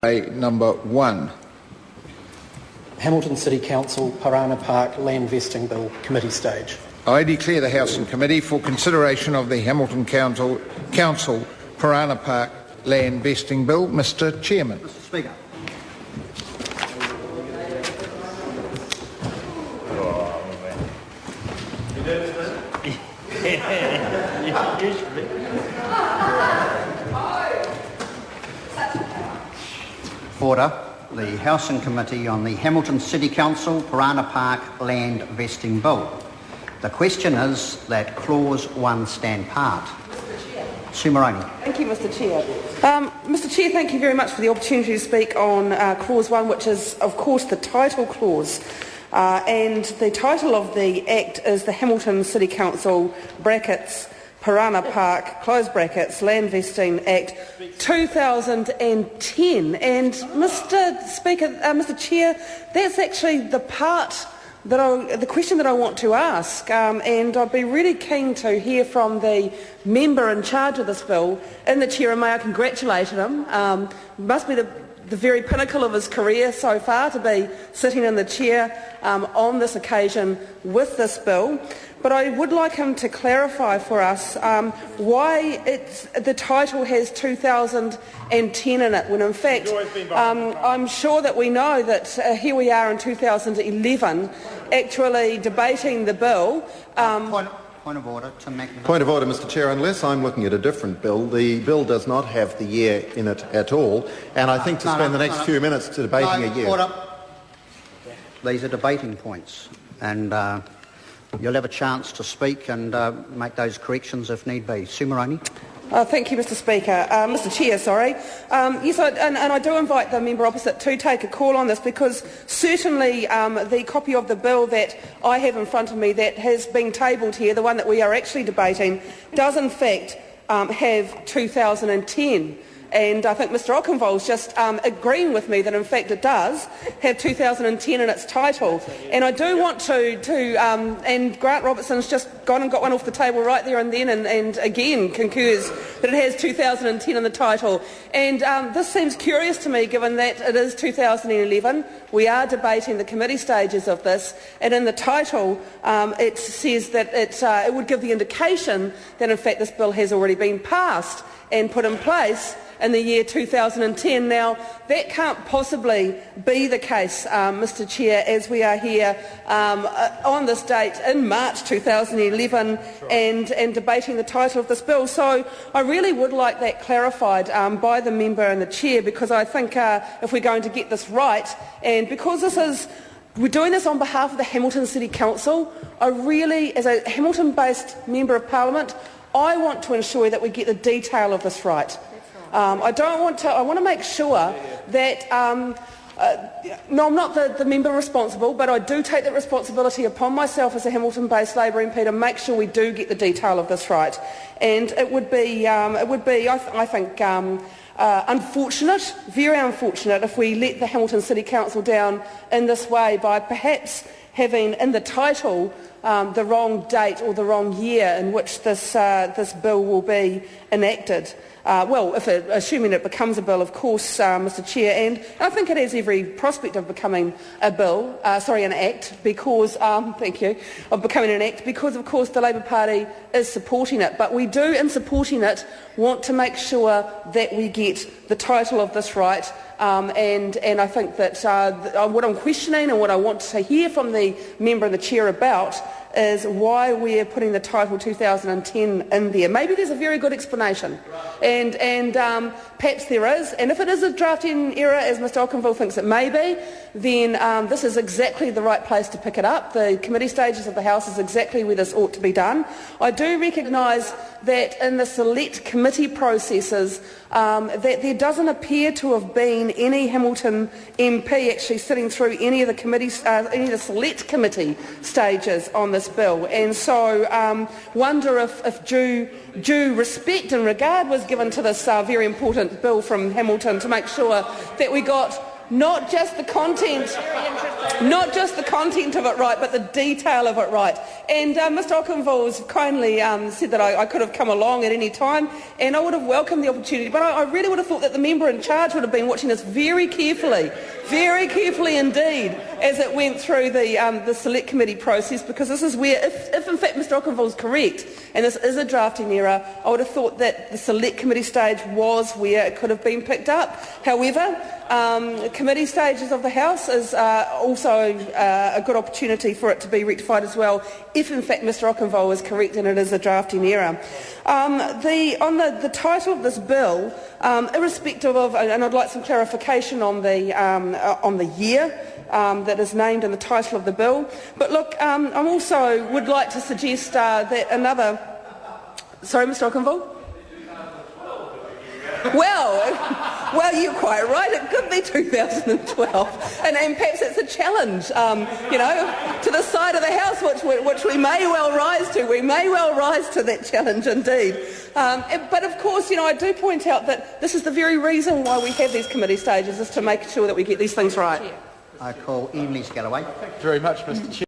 Number 1. Hamilton City Council, Parana Park Land Vesting Bill, committee stage. I declare the House and Committee for consideration of the Hamilton Council Parana Park Land Vesting Bill. Mr. Chairman. Mr. Speaker. Order. The House and Committee on the Hamilton City Council Parana Park Land Vesting Bill. The question is that Clause 1 stand part. Sue Moroney. Thank you, Mr. Chair. Mr. Chair, thank you very much for the opportunity to speak on Clause 1, which is, of course, the title clause. And the title of the Act is the Hamilton City Council (brackets Parana Park close brackets Land Vesting Act 2010. And Mr. Speaker, Mr. Chair, that's actually the part the question that I want to ask, and I'd be really keen to hear from the member in charge of this bill. In the chair, and may I congratulate him. Must be the very pinnacle of his career so far to be sitting in the chair on this occasion with this bill. But I would like him to clarify for us why the title has 2010 in it, when in fact I'm sure that we know that here we are in 2011 actually debating the bill. Point of order, Tim McNamara. Point of order, Mr. Chair. Unless I'm looking at a different bill, the bill does not have the year in it at all, and I think to spend the next few minutes debating a year. Order. These are debating points, and you'll have a chance to speak and make those corrections if need be. Sue Moroney. Thank you, Mr. Speaker. Mr. Chair, sorry. Yes, and I do invite the member opposite to take a call on this, because certainly the copy of the bill that I have in front of me that has been tabled here, the one that we are actually debating, does in fact have 2010. And I think Mr. Oakenvold's just agreeing with me that in fact it does have 2010 in its title. And I do want to and Grant Robertson's just gone and got one off the table right there and then, and again concurs that it has 2010 in the title. And this seems curious to me, given that it is 2011. We are debating the committee stages of this, and in the title it says that it would give the indication that in fact this bill has already been passed and put in place in the year 2010. Now, that can't possibly be the case, Mr. Chair, as we are here on this date in March 2011 and debating the title of this bill. So I really would like that clarified by the member and the Chair, because I think if we're going to get this right, and because we're doing this on behalf of the Hamilton City Council, I really, as a Hamilton-based Member of Parliament, I want to ensure that we get the detail of this right. I want to make sure that, no, I'm not the member responsible, but I do take that responsibility upon myself as a Hamilton-based Labour MP to make sure we do get the detail of this right. And it would be, I think, unfortunate, very unfortunate, if we let the Hamilton City Council down in this way by perhaps having in the title the wrong date or the wrong year in which this bill will be enacted. Assuming it becomes a bill, of course, Mr. Chair, and I think it has every prospect of becoming an act, because, of becoming an act, because, of course, the Labour Party is supporting it. But we do, in supporting it, want to make sure that we get the title of this right, and I think that what I'm questioning and what I want to hear from the member and the Chair about is why we're putting the title 2010 in there. Maybe there's a very good explanation, and perhaps there is, and if it is a drafting error, as Mr. Oakenvold thinks it may be, then this is exactly the right place to pick it up. The committee stages of the House is exactly where this ought to be done. I do recognise that in the select committee processes that there doesn't appear to have been any Hamilton MP actually sitting through any of the committees, any of the select committee stages on this bill, and so wonder if due respect and regard was given to this very important bill from Hamilton to make sure that we got not just the content. Not just the content of it right, but the detail of it right. And Mr Okunville has kindly said that I could have come along at any time, and I would have welcomed the opportunity. But I really would have thought that the member in charge would have been watching this very carefully indeed, as it went through the select committee process, because this is where, if in fact Mr Okunville is correct, and this is a drafting error, I would have thought that the select committee stage was where it could have been picked up. However, committee stages of the House is also a good opportunity for it to be rectified as well, if in fact Mr Okunville is correct and it is a drafting error. On the title of this bill, irrespective of, and I'd like some clarification on the year that is named in the title of the bill. But look, I also would like to suggest that another... Sorry, Mr Okunville? Well, you're quite right. It could be 2012, and perhaps it's a challenge, to the side of the House, which we may well rise to. We may well rise to that challenge indeed. But of course, I do point out that this is the very reason why we have these committee stages, is to make sure that we get these things right. I call Ian Galloway. Thank you very much, Mr. Chair.